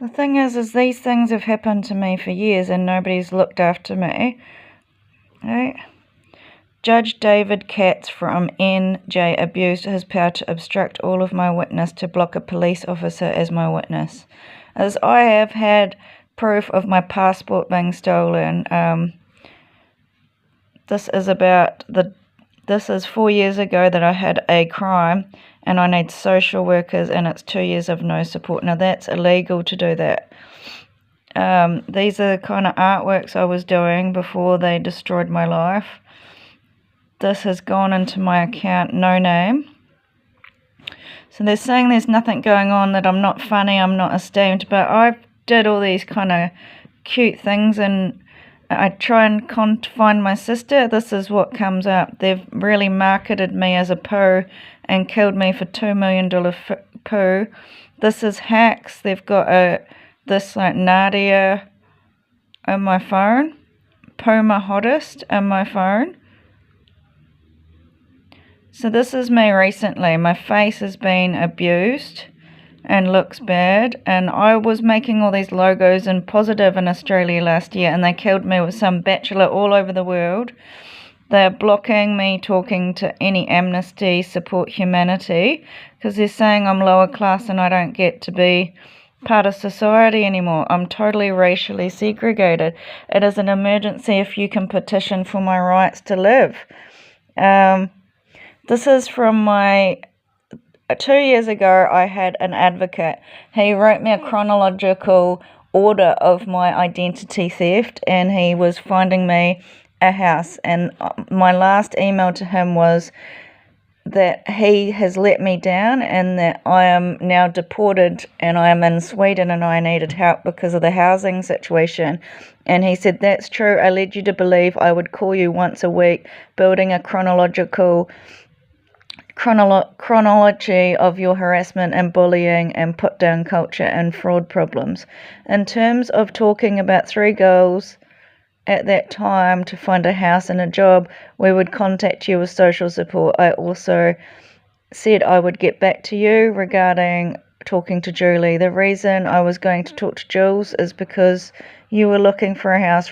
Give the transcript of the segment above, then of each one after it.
The thing is these things have happened to me for years and nobody's looked after me. Right? Judge David Katz from NJ abused his power to obstruct all of my witness to block a police officer as my witness. As I have had proof of my passport being stolen. This is 4 years ago that I had a crime and I need social workers, and it's 2 years of no support. Now that's illegal to do that. These are the kind of artworks I was doing before they destroyed my life. This has gone into my account, no name. So they're saying there's nothing going on, that I'm not funny, I'm not esteemed, but I did all these kind of cute things and I try and find my sister. This is what comes up. They've really marketed me as a poo and killed me for $2 million poo. This is hacks. They've got this like Nadia on my phone. Puma hottest on my phone. So this is me recently. My face has been abused and looks bad, and I was making all these logos in Positive in Australia last year, and they killed me with some bachelor all over the world. They're blocking me talking to any Amnesty, Support Humanity, because they're saying I'm lower class and I don't get to be part of society anymore. I'm totally racially segregated. It is an emergency if you can petition for my rights to live. This is from my 2 years ago. I had an advocate. He wrote me a chronological order of my identity theft, and he was finding me a house. And my last email to him was that he has let me down and that I am now deported and I am in Sweden and I needed help because of the housing situation. And he said, that's true. I led you to believe I would call you once a week, building a chronology of your harassment and bullying and put down culture and fraud problems. In terms of talking about 3 girls at that time to find a house and a job, we would contact you with social support. I also said I would get back to you regarding talking to Julie. The reason I was going to talk to Jules is because you were looking for a house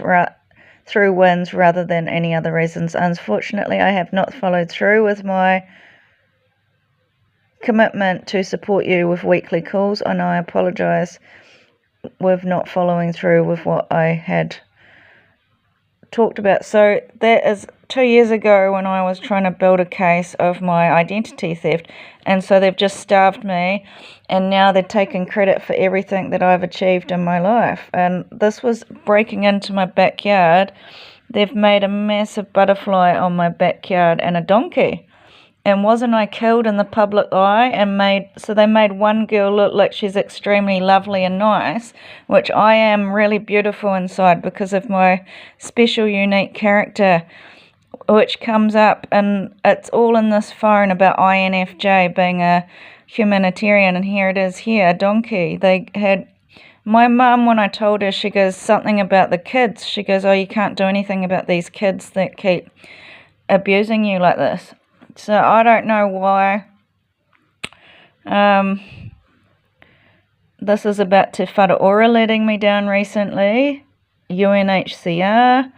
through WINS rather than any other reasons. Unfortunately, I have not followed through with my commitment to support you with weekly calls, and I apologise with not following through with what I had talked about. So that is 2 years ago when I was trying to build a case of my identity theft, and so they've just starved me, and now they're taking credit for everything that I've achieved in my life. And this was breaking into my backyard. They've made a massive butterfly on my backyard and a donkey. And wasn't I killed in the public eye? So they made one girl look like she's extremely lovely and nice, which I am really beautiful inside because of my special, unique character, which comes up, and it's all in this phone about INFJ being a humanitarian, and here it is here, a donkey. They had my mum, when I told her, she goes something about the kids. She goes, oh, you can't do anything about these kids that keep abusing you like this. So I don't know why this is about Te Wharaora letting me down recently, UNHCR.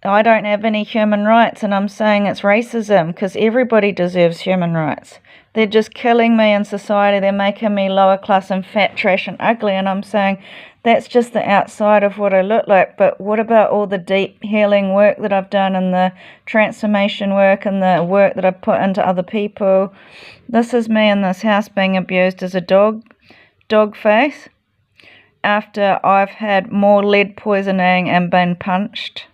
I don't have any human rights, and I'm saying it's racism because everybody deserves human rights. They're just killing me in society. They're making me lower class and fat, trash and ugly, and I'm saying that's just the outside of what I look like. But what about all the deep healing work that I've done and the transformation work and the work that I've put into other people? This is me in this house being abused as a dog face, after I've had more lead poisoning and been punched.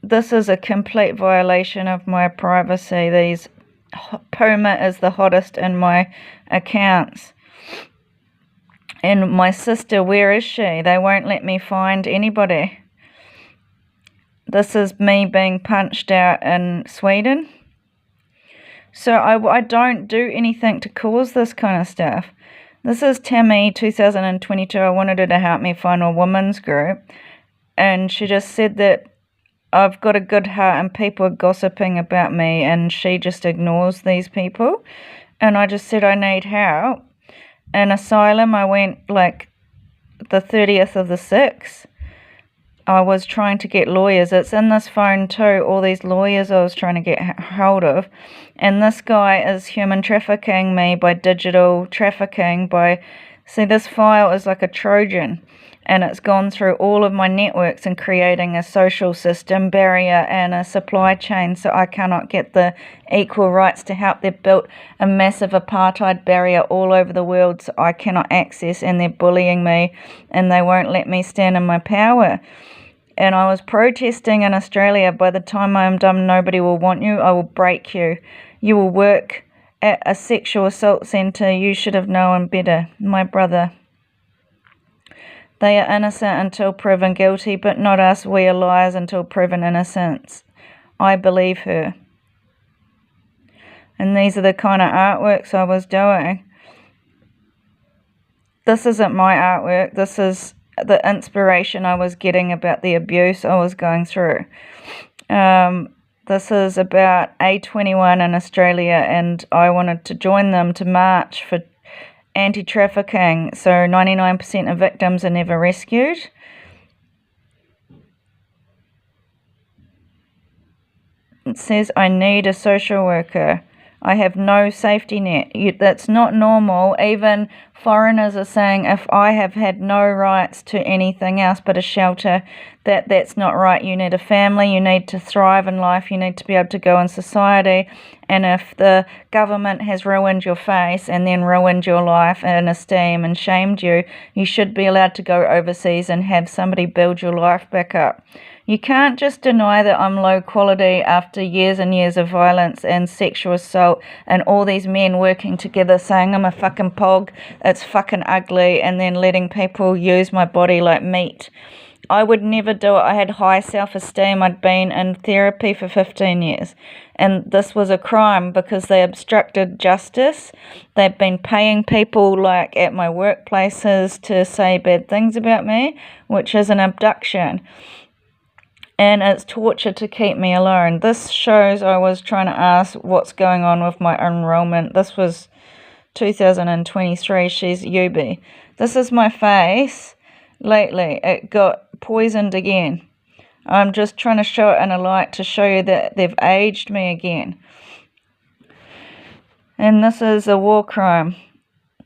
This is a complete violation of my privacy. Puma is the hottest in my accounts. And my sister, where is she? They won't let me find anybody. This is me being punched out in Sweden. So I don't do anything to cause this kind of stuff. This is Tammy, 2022. I wanted her to help me find a women's group. And she just said that I've got a good heart and people are gossiping about me, and she just ignores these people. And I just said I need help. an asylum. I went like the 30th of the 6th. I was trying to get lawyers. It's in this phone too, all these lawyers I was trying to get hold of. And this guy is human trafficking me by digital trafficking by... See, this file is like a Trojan, and it's gone through all of my networks and creating a social system barrier and a supply chain so I cannot get the equal rights to help. They've built a massive apartheid barrier all over the world so I cannot access, and they're bullying me and they won't let me stand in my power. And I was protesting in Australia. By the time I am done, nobody will want you. I will break you. You will work at a sexual assault centre. You should have known better, my brother. They are innocent until proven guilty, but not us. We are liars until proven innocent. I believe her. And these are the kind of artworks I was doing. This isn't my artwork. This is the inspiration I was getting about the abuse I was going through. This is about A21 in Australia, and I wanted to join them to march for anti-trafficking, so 99% of victims are never rescued. It says, I need a social worker. I have no safety net. That's not normal. Even foreigners are saying, if I have had no rights to anything else but a shelter, that's not right. You need a family. You need to thrive in life. You need to be able to go in society. And if the government has ruined your face and then ruined your life and esteem and shamed you, you should be allowed to go overseas and have somebody build your life back up. You can't just deny that I'm low quality after years and years of violence and sexual assault and all these men working together saying I'm a fucking pog, it's fucking ugly, and then letting people use my body like meat. I would never do it. I had high self-esteem. I'd been in therapy for 15 years. And this was a crime because they obstructed justice. They've been paying people like at my workplaces to say bad things about me, which is an abduction. And it's torture to keep me alone. This shows I was trying to ask what's going on with my enrollment. This was 2023. She's Yubi. This is my face. Lately, it got poisoned again. I'm just trying to show it in a light to show you that they've aged me again. And this is a war crime.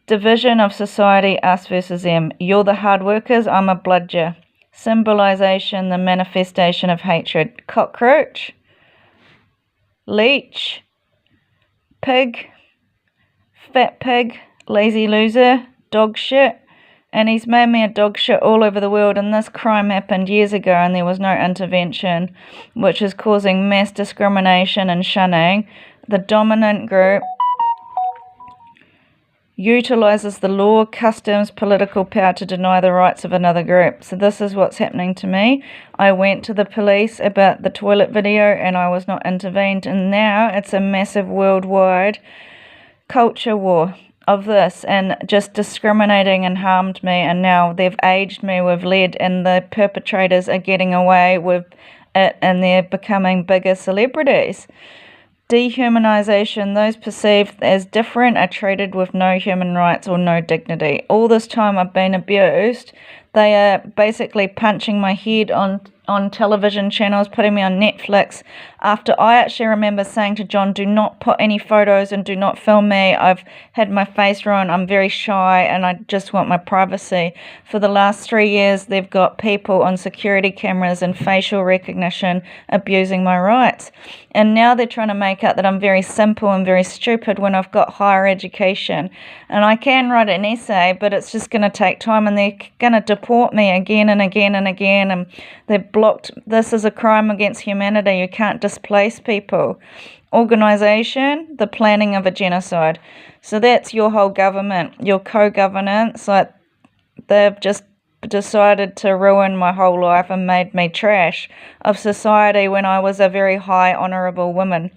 Division of society, us versus them. You're the hard workers, I'm a bludger. Symbolization, the manifestation of hatred. Cockroach, leech, pig, fat pig, lazy loser, dog shit. And he's made me a dog shit all over the world, and this crime happened years ago and there was no intervention, which is causing mass discrimination and shunning. The dominant group utilizes the law, customs, political power to deny the rights of another group. So this is what's happening to me. I went to the police about the toilet video and I was not intervened, and now it's a massive worldwide culture war of this and just discriminating and harmed me, and now they've aged me with lead and the perpetrators are getting away with it and they're becoming bigger celebrities. Dehumanization, those perceived as different are treated with no human rights or no dignity. All this time I've been abused. They are basically punching my head on television channels, putting me on Netflix, after I actually remember saying to John, do not put any photos and do not film me. I've had my face ruined. I'm very shy and I just want my privacy. For the last 3 years, they've got people on security cameras and facial recognition abusing my rights. And now they're trying to make out that I'm very simple and very stupid when I've got higher education. And I can write an essay, but it's just going to take time, and they're going to deport me again and again and again. And they've blocked. This is a crime against humanity. You can't displace people. Organization, the planning of a genocide. So that's your whole government, your co-governance. Like, they've just decided to ruin my whole life and made me trash of society when I was a very high honorable woman.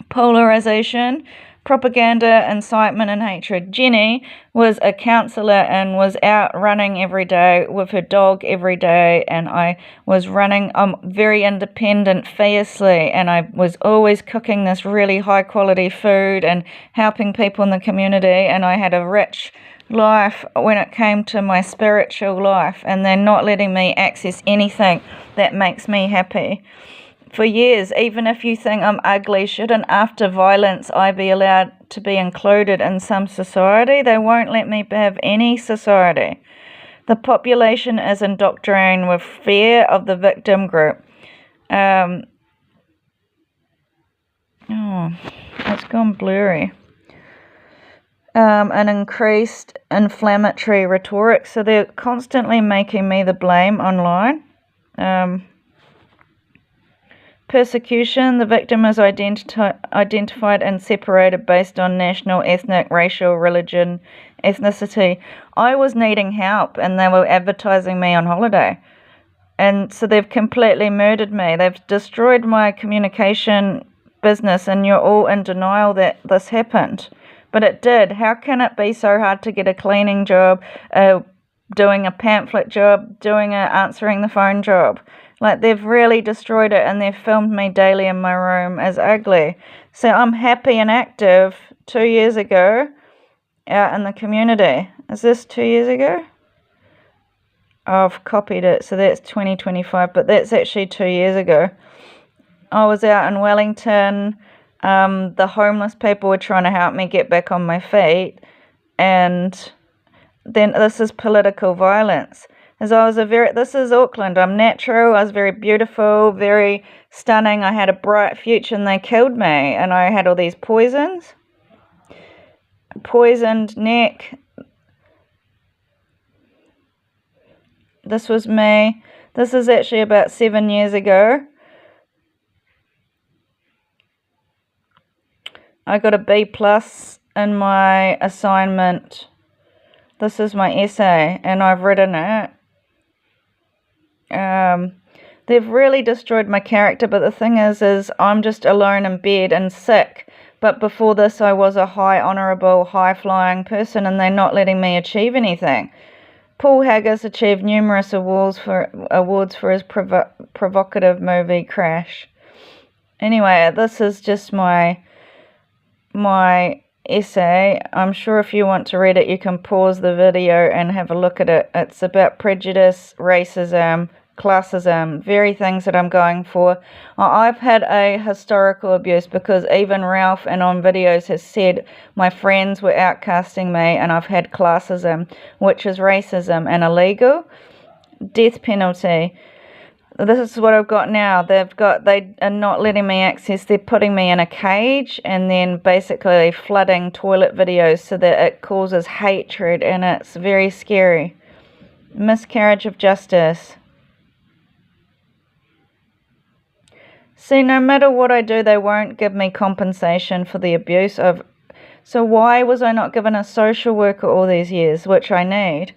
Polarization, propaganda, incitement and hatred. Jenny was a counsellor and was out running every day with her dog every day, and I was running very independent, fiercely, and I was always cooking this really high quality food and helping people in the community, and I had a rich life when it came to my spiritual life, and they're not letting me access anything that makes me happy. For years, even if you think I'm ugly, shouldn't after violence I be allowed to be included in some society? They won't let me have any society. The population is indoctrinated with fear of the victim group. It's gone blurry. An increased inflammatory rhetoric. So they're constantly making me the blame online. Persecution, the victim is identified and separated based on national, ethnic, racial, religion, ethnicity. I was needing help and they were advertising me on holiday. And so they've completely murdered me. They've destroyed my communication business, and you're all in denial that this happened. But it did. How can it be so hard to get a cleaning job, doing a pamphlet job, answering the phone job? Like, they've really destroyed it, and they've filmed me daily in my room as ugly. So I'm happy and active 2 years ago out in the community. Is this 2 years ago? I've copied it, so that's 2025, but that's actually 2 years ago. I was out in Wellington. The homeless people were trying to help me get back on my feet, and then this is political violence. This is Auckland. I'm natural. I was very beautiful, very stunning. I had a bright future, and they killed me. And I had all these poisoned neck. This was me. This is actually about 7 years ago. I got a B+ in my assignment. This is my essay, and I've written it. They've really destroyed my character, but the thing is I'm just alone in bed and sick. But before this, I was a high, honourable, high-flying person, and they're not letting me achieve anything. Paul Haggis achieved numerous awards for his provocative movie Crash. Anyway, this is just my essay. I'm sure if you want to read it, you can pause the video and have a look at it. It's about prejudice, racism, classism, very things that I'm going for. I've had a historical abuse, because even Ralph and on videos has said my friends were outcasting me, and I've had classism, which is racism and illegal. Death penalty. This is what I've got now. They are not letting me access. They're putting me in a cage and then basically flooding toilet videos so that it causes hatred, and it's very scary. Miscarriage of justice. See, no matter what I do, they won't give me compensation for the abuse of. So why was I not given a social worker all these years, which I need?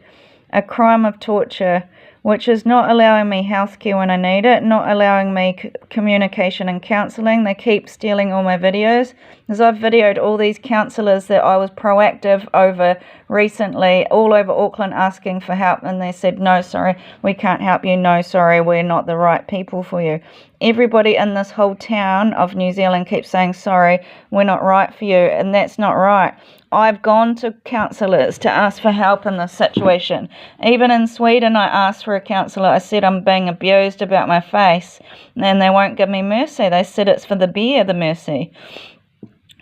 A crime of torture, which is not allowing me healthcare when I need it, not allowing me communication and counselling. They keep stealing all my videos. As I've videoed all these counsellors that I was proactive over recently, all over Auckland, asking for help, and they said, no, sorry, we can't help you. No, sorry, we're not the right people for you. Everybody in this whole town of New Zealand keeps saying, sorry, we're not right for you, and that's not right. I've gone to counsellors to ask for help in this situation. Even in Sweden, I asked for a counsellor. I said I'm being abused about my face, and they won't give me mercy. They said it's for the bear, the mercy.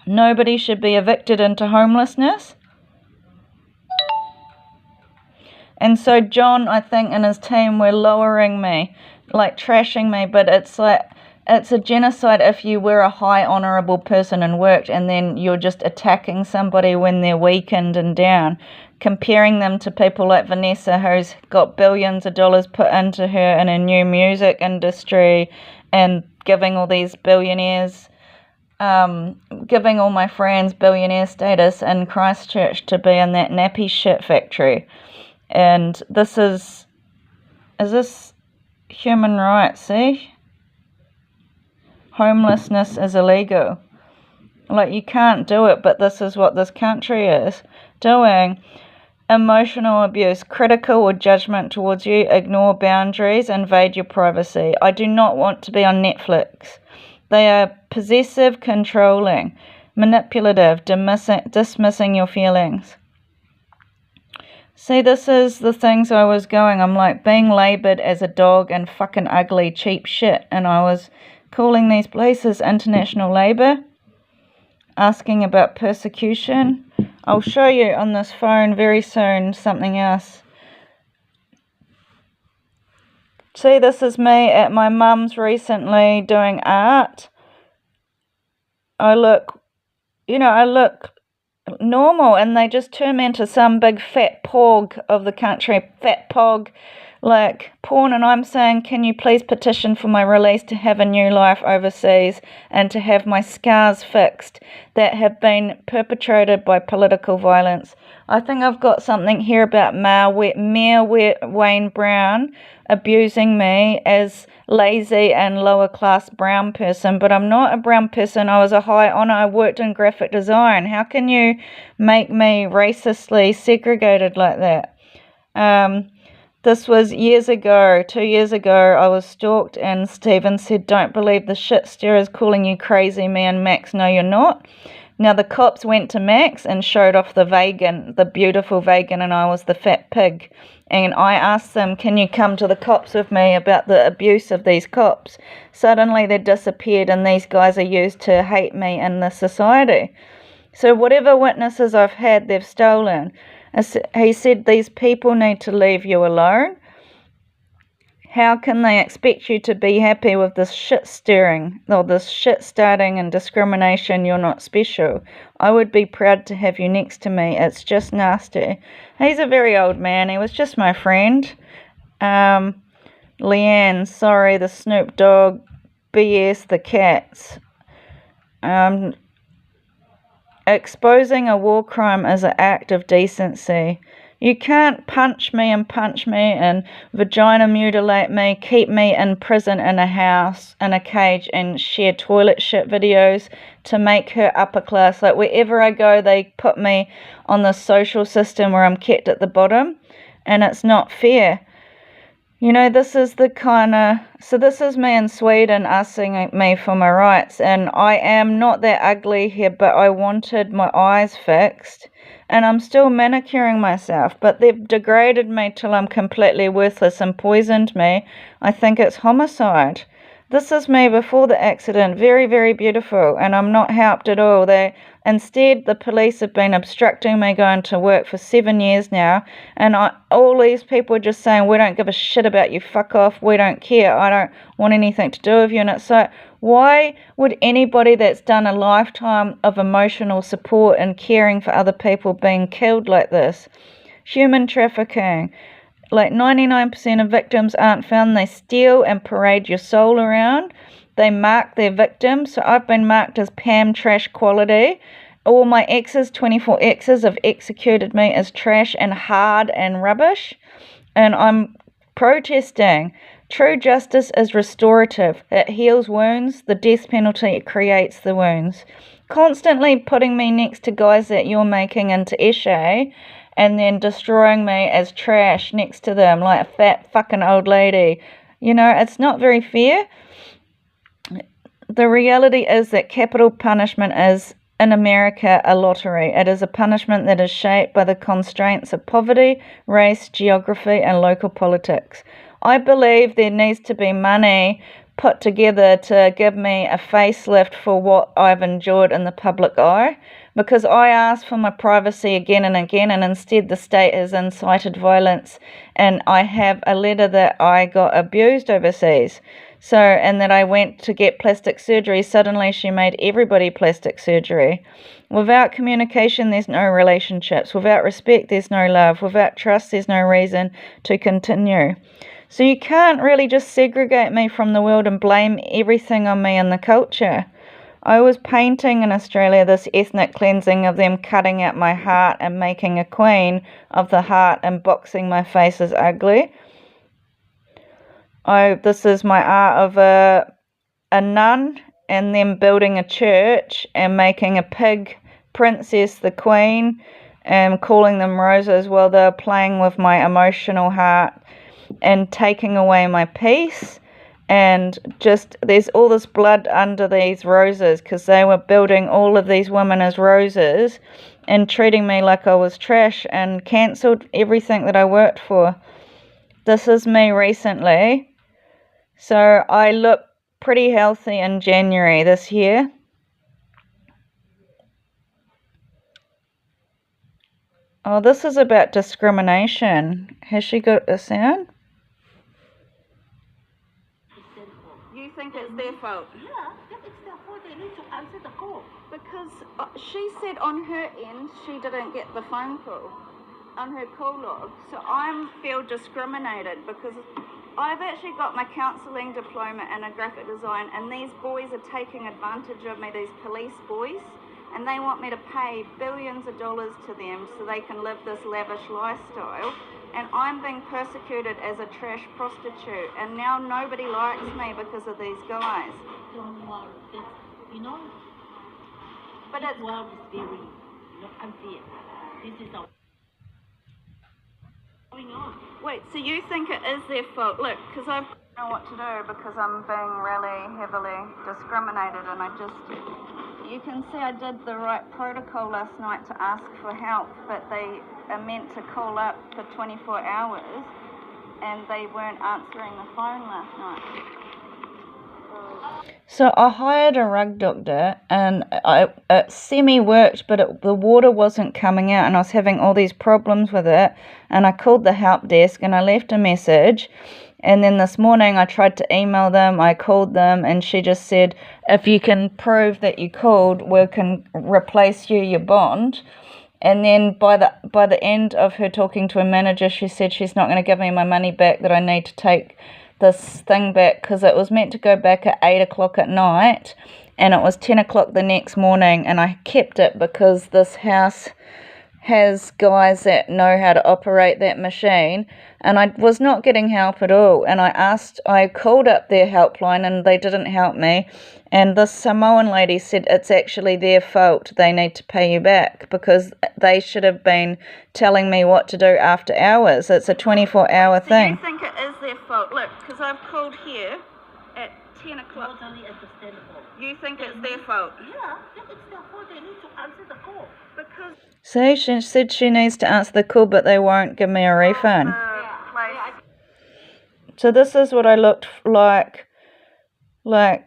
Nobody should be evicted into homelessness. And so John, I think, and his team were lowering me, like trashing me, but it's like, it's a genocide if you were a high honourable person and worked, and then you're just attacking somebody when they're weakened and down, comparing them to people like Vanessa, who's got billions of dollars put into her in a new music industry, and giving all these billionaires, giving all my friends billionaire status in Christchurch to be in that nappy shit factory. And this is this human rights, see? Homelessness is illegal. Like, you can't do it, but this is what this country is doing. Emotional abuse, critical or judgment towards you, ignore boundaries, invade your privacy. I do not want to be on Netflix. They are possessive, controlling, manipulative, dismissing your feelings. See, this is the things I was going. I'm like being laboured as a dog and fucking ugly, cheap shit. And I was calling these places international labour, asking about persecution. I'll show you on this phone very soon something else. See, this is me at my mum's recently doing art. I look normal, and they just turn me into some big fat pog of the country, fat pog, like porn. And I'm saying, can you please petition for my release to have a new life overseas and to have my scars fixed that have been perpetrated by political violence. I think I've got something here about Mayor Wayne Brown abusing me as lazy and lower class brown person, but I'm not a brown person. I was a high honor. I worked in graphic design. How can you make me racistly segregated like that? This was years ago, 2 years ago. I was stalked, and Stephen said, "Don't believe the shit stirrers calling you crazy." Me and Max, "No, you're not." Now the cops went to Max and showed off the beautiful vegan, and I was the fat pig. And I asked them, "Can you come to the cops with me about the abuse of these cops?" Suddenly they disappeared, and these guys are used to hate me in the society. So whatever witnesses I've had, they've stolen. He said, "These people need to leave you alone. How can they expect you to be happy with this shit stirring or this shit starting and discrimination? You're not special. I would be proud to have you next to me. It's just nasty." He's a very old man. He was just my friend. Leanne, sorry, the Snoop Dogg, BS, the cats. Exposing a war crime is an act of decency. You can't punch me and vagina mutilate me, keep me in prison in a house, in a cage, and share toilet shit videos to make her upper class. Like, wherever I go, they put me on the social system where I'm kept at the bottom, and it's not fair. You know, this is this is me in Sweden asking me for my rights, and I am not that ugly here, but I wanted my eyes fixed, and I'm still manicuring myself, but they've degraded me till I'm completely worthless and poisoned me. I think it's homicide. This is me before the accident, very, very beautiful, and I'm not helped at all. Instead, the police have been obstructing me going to work for 7 years now, and all these people are just saying, "We don't give a shit about you, fuck off, we don't care, I don't want anything to do with you." And it's like, why would anybody that's done a lifetime of emotional support and caring for other people being killed like this? Human trafficking. Like 99% of victims aren't found. They steal and parade your soul around. They mark their victims. So I've been marked as Pam trash quality. All my exes, 24 exes, have executed me as trash and hard and rubbish. And I'm protesting. True justice is restorative. It heals wounds. The death penalty creates the wounds. Constantly putting me next to guys that you're making into esche, and then destroying me as trash next to them, like a fat fucking old lady. You know, it's not very fair. The reality is that capital punishment is, in America, a lottery. It is a punishment that is shaped by the constraints of poverty, race, geography, and local politics. I believe there needs to be money put together to give me a facelift for what I've endured in the public eye, because I asked for my privacy again and again, and instead the state has incited violence. And I have a letter that I got abused overseas. So, and that I went to get plastic surgery. Suddenly she made everybody plastic surgery. Without communication, there's no relationships. Without respect, there's no love. Without trust, there's no reason to continue. So you can't really just segregate me from the world and blame everything on me and the culture. I was painting in Australia this ethnic cleansing of them cutting out my heart and making a queen of the heart and boxing my face as ugly. This is my art of a nun and them building a church and making a pig princess the queen and calling them roses while they're playing with my emotional heart and taking away my peace. And just there's all this blood under these roses because they were building all of these women as roses and treating me like I was trash and cancelled everything that I worked for. This is me recently. So I look pretty healthy in January this year. Oh, this is about discrimination. Has she got a sound? You think it's their fault? Yeah, that is their fault. They need to answer the call. Because she said on her end she didn't get the phone call on her call log. So I feel discriminated because I've actually got my counselling diploma in a graphic design, and these boys are taking advantage of me, these police boys, and they want me to pay billions of dollars to them so they can live this lavish lifestyle. And I'm being persecuted as a trash prostitute, and now nobody likes me because of these guys. Don't worry. You know, But this it's world is very unfair. This is our going on. Wait, so you think it is their fault? Look, because I don't know what to do because I'm being really heavily discriminated, and you can see I did the right protocol last night to ask for help, but they are meant to call up for 24 hours, and they weren't answering the phone last night. So I hired a rug doctor, and it semi-worked, but the water wasn't coming out, and I was having all these problems with it, and I called the help desk, and I left a message, and then this morning I tried to email them, I called them, and she just said, if you can prove that you called, we can replace your bond. And then by the end of her talking to a manager, she said she's not going to give me my money back, that I need to take this thing back because it was meant to go back at 8 o'clock at night, and it was 10 o'clock the next morning, and I kept it because this house has guys that know how to operate that machine, and I was not getting help at all. And I called up their helpline, and they didn't help me. And this Samoan lady said it's actually their fault. They need to pay you back because they should have been telling me what to do after hours. It's a 24-hour thing. You think it is their fault? Look, because I've called here at 10 o'clock. Totally understandable. You think it's their fault? Yeah, that is their fault. They need to answer the call. Because see, she said she needs to answer the call, but they won't give me a refund. So this is what I looked like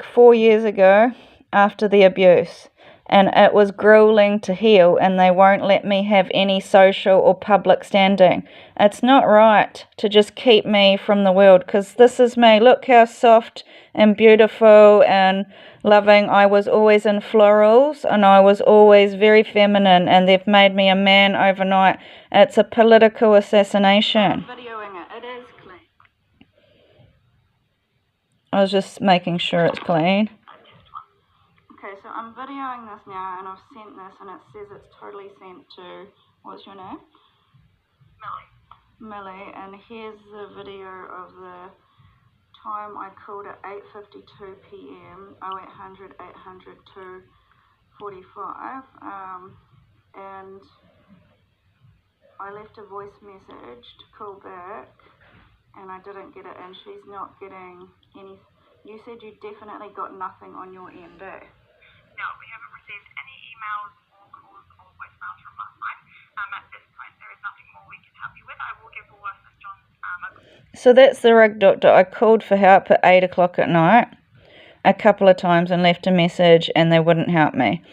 4 years ago after the abuse, and it was grueling to heal, and they won't let me have any social or public standing. It's not right to just keep me from the world, because this is me. Look how soft and beautiful and loving. I was always in florals, and I was always very feminine, and they've made me a man overnight. It's a political assassination. I'm videoing it. It is clean. I was just making sure it's clean. Okay, so I'm videoing this now, and I've sent this, and it says it's totally sent to, what's your name? Millie, and here's the video of the time I called at 8:52 p.m. 0800 800 245, and I left a voice message to call back, and I didn't get it, and she's not getting any. You said you definitely got nothing on your end, eh? No, we haven't received any emails or calls or voicemails from last night. At this point, there is nothing more we can help you with. I will give Woolworths John So that's the rug doctor. I called for help at 8 o'clock at night a couple of times and left a message, and they wouldn't help me.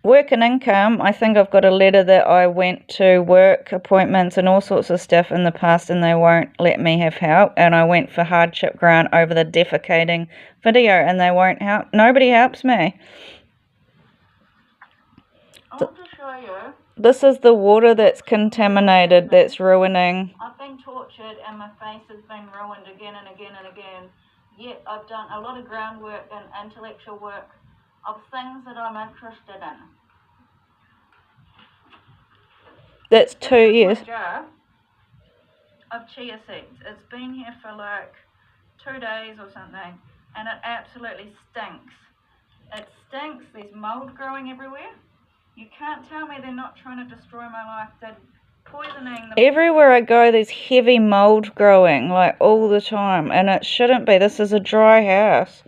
Work and income, I think I've got a letter that I went to work appointments and all sorts of stuff in the past, and they won't let me have help. And I went for hardship grant over the defecating video, and they won't help. Nobody helps me. I want to show you. This is the water that's contaminated, that's ruining. I've been tortured, and my face has been ruined again and again and again. Yet I've done a lot of groundwork and intellectual work of things that I'm interested in. That's 2 years. This is my jar of chia seeds. It's been here for like 2 days or something, and it absolutely stinks. It stinks. There's mold growing everywhere. You can't tell me they're not trying to destroy my life. They're poisoning the... Everywhere I go, there's heavy mold growing, like all the time, and it shouldn't be. This is a dry house.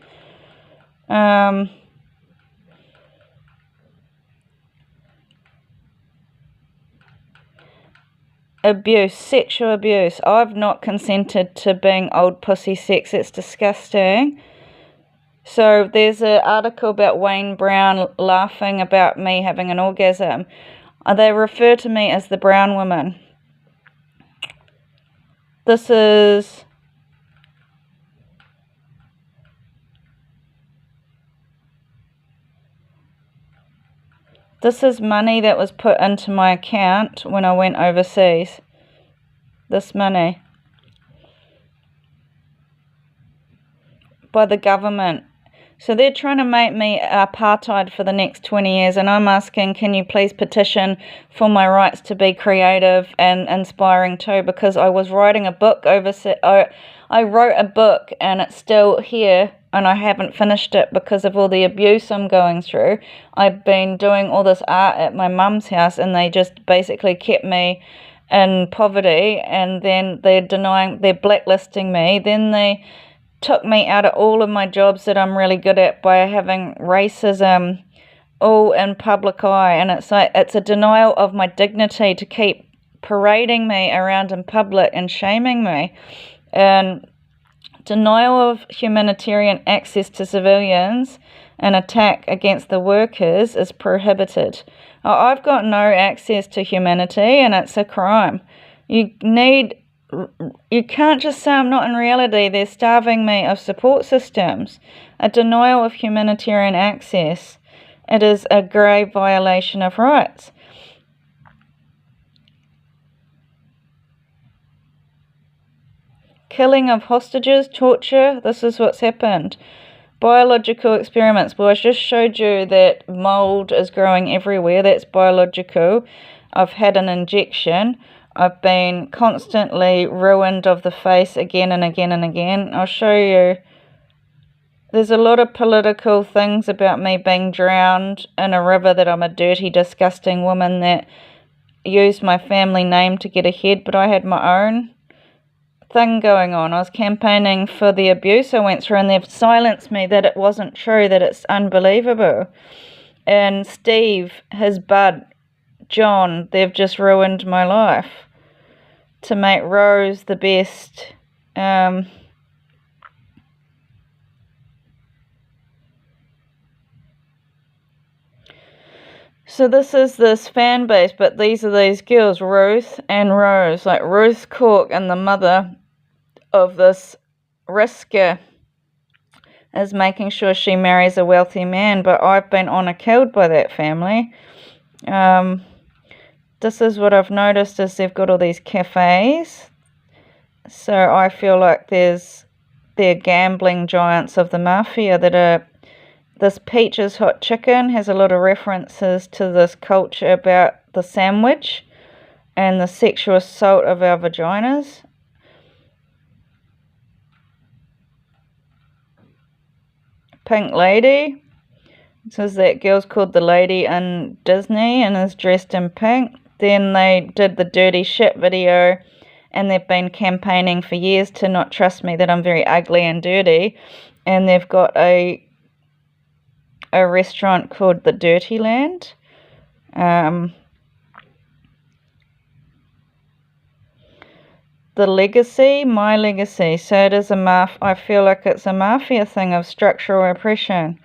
Abuse, sexual abuse. I've not consented to being old pussy sex. It's disgusting. So there's an article about Wayne Brown laughing about me having an orgasm. They refer to me as the brown woman. This is money that was put into my account when I went overseas. This money. By the government. So they're trying to make me apartheid for the next 20 years, and I'm asking, can you please petition for my rights to be creative and inspiring too, because I was writing a book overseas. I wrote a book and it's still here and I haven't finished it because of all the abuse I'm going through. I've been doing all this art at my mum's house and they just basically kept me in poverty, and then they're blacklisting me. Then they took me out of all of my jobs that I'm really good at by having racism all in public eye, and it's like it's a denial of my dignity to keep parading me around in public and shaming me, and denial of humanitarian access to civilians and attack against the workers is prohibited. I've got no access to humanity and it's a crime. You can't just say I'm not in reality. They're starving me of support systems. A denial of humanitarian access. It is a grave violation of rights. Killing of hostages, torture, this is what's happened. Biological experiments. Well, I just showed you that mold is growing everywhere. That's biological. I've had an injection. I've been constantly ruined of the face again and again and again. I'll show you. There's a lot of political things about me being drowned in a river, that I'm a dirty, disgusting woman that used my family name to get ahead, but I had my own thing going on. I was campaigning for the abuse I went through and they've silenced me that it wasn't true, that it's unbelievable. And Steve, his bud, John, they've just ruined my life to make Rose the best. So this is this fan base, but these are these girls, Ruth and Rose, like Ruth Cork, and the mother of this risker is making sure she marries a wealthy man, but I've been honour killed by that family. This is what I've noticed, is they've got all these cafes. So I feel like they're gambling giants of the mafia that are... This Peach's Hot Chicken has a lot of references to this culture about the sandwich and the sexual assault of our vaginas. Pink Lady. It says that girl's called the lady in Disney and is dressed in pink. Then they did the dirty shit video, and they've been campaigning for years to not trust me, that I'm very ugly and dirty. And they've got a restaurant called the Dirty Land. The legacy, my legacy. So it is I feel like it's a mafia thing of structural oppression.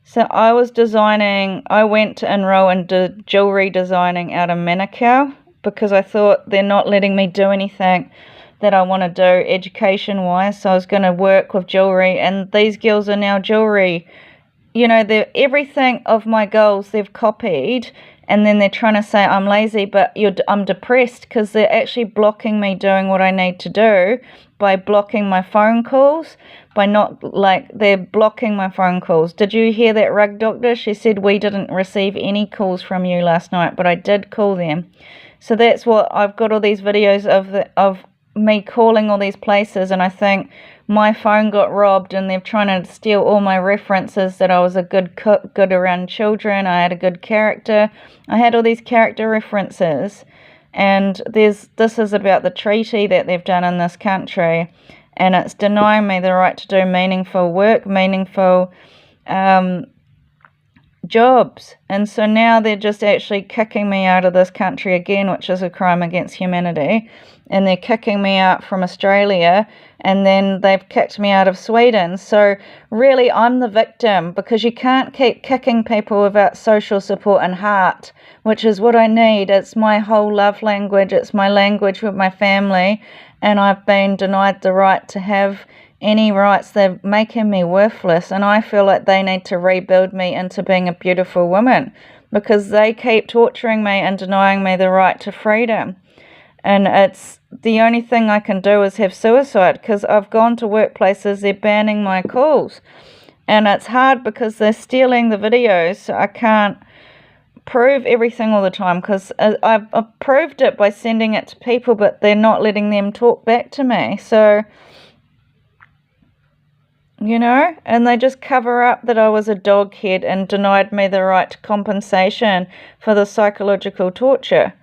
So I went to enroll in jewellery designing out of Manukau, because I thought they're not letting me do anything that I want to do education wise. So I was going to work with jewellery, and these girls are now jewellery. You know, everything of my goals they've copied, and then they're trying to say I'm lazy, but I'm depressed, because they're actually blocking me doing what I need to do by blocking my phone calls, they're blocking my phone calls. Did you hear that rug doctor? She said, we didn't receive any calls from you last night, but I did call them. So that's what I've got, all these videos of me calling all these places, and I think my phone got robbed and they're trying to steal all my references, that I was a good cook, good around children, I had a good character. I had all these character references. And this is about the treaty that they've done in this country, and it's denying me the right to do meaningful work, meaningful jobs. And so now they're just actually kicking me out of this country again, which is a crime against humanity. And they're kicking me out from Australia, and then they've kicked me out of Sweden. So really, I'm the victim, because you can't keep kicking people without social support and heart, which is what I need. It's my whole love language. It's my language with my family, and I've been denied the right to have any rights. They're making me worthless, and I feel like they need to rebuild me into being a beautiful woman, because they keep torturing me and denying me the right to freedom. And it's the only thing I can do is have suicide, because I've gone to workplaces, they're banning my calls, and it's hard because they're stealing the videos, so I can't prove everything all the time, because I've proved it by sending it to people, but they're not letting them talk back to me. So, you know, and they just cover up that I was a doghead and denied me the right to compensation for the psychological torture.